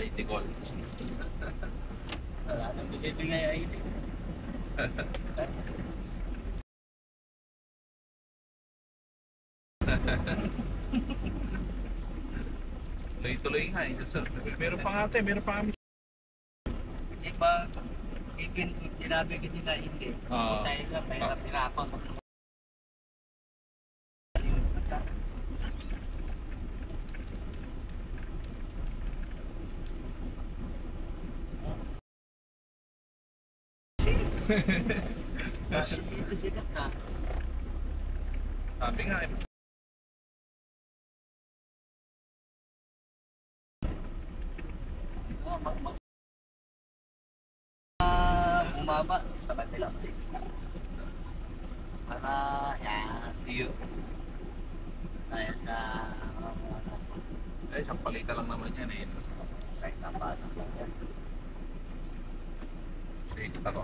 ID call. Wala nang bigay ID. Tuloy-tuloy nga eh. Meron pa nga ate, meron pa kami. Kasi pag sinabi ko sila hindi, tayo lang, mahirap-hirapan. Ito sikat na. Sabi nga eh. Bumaba sa kanila. Para yan. Iyo. Tayo sa Isang palita lang naman yan eh. kahit napasok lang yan. Sige, kita ko.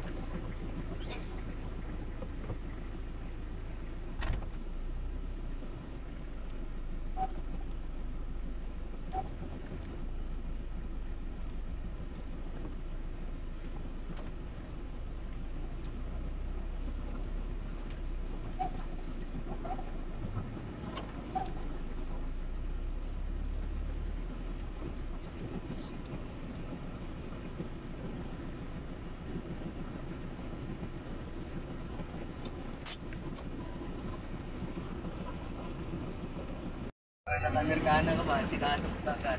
Nag-Amerikana ka ba? Sinanong ka agad.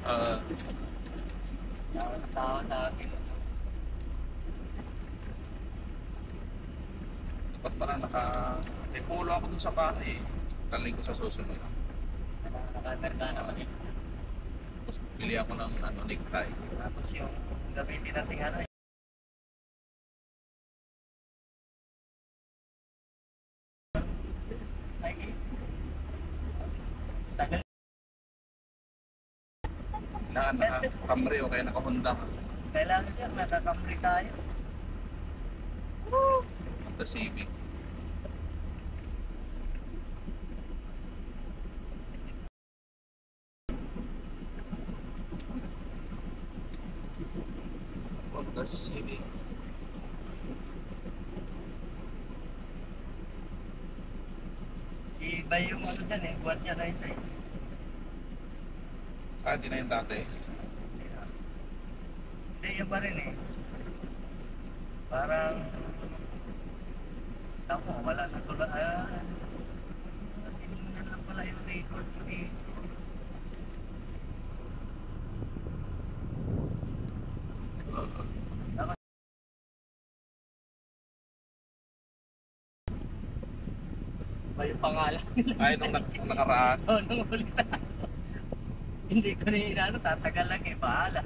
Tawa sa akin. Dapat pala may pulo ako dun sa bahay eh. Taling ko sa susunod. Nag-Amerikana ka rin. Tapos bili ako ng necktie. Tapos yung gamitin natin ano eh. Tagal. Naka-Camry o kaya naka-Honda ka. Kailangan sir, nakakamri tayo. Honda Civic. Honda Civic. Si Bay yung ano dyan eh, buwan niya na isa eh. Di na yung dati. Hindi, yan pa rin eh. Parang tamo, wala sa sulat. Tinignan lang pala yung record ko eh. Ba yung pangalan nila? Ay, nung nakaraan. Oo, nung ulit. Hindi ko na inano, tatagal lang eh, bahala.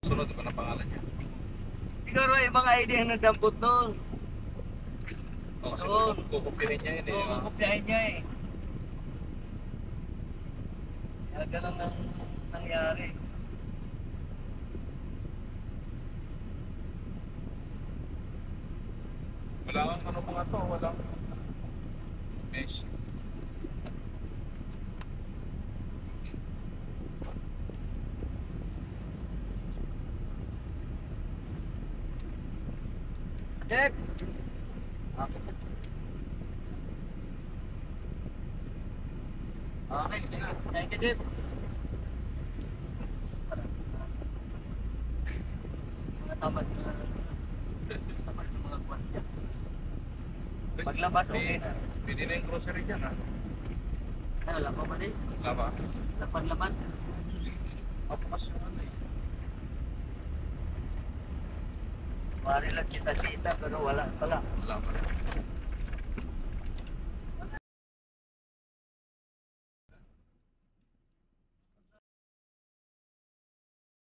Sunod ko na pangalan niya. Siguro ibang idea ang nagdampot doon. O, siguro kukupirin niya yun eh. Oo, kopyahin niya eh. Kaya ganun ang nangyari. Wala kang ano mga to, wala kang best. Check! Okay, thank you, Jeff. Mga tamad na mga buwan dyan. Paglabas, okay na. Pwede na yung grocery dyan ha. Ano, wala pa ba din? Wala ba? Lapan-lapan. Papakas yung ano eh. Mari lang kita-kita, pero wala pala. Wala pa.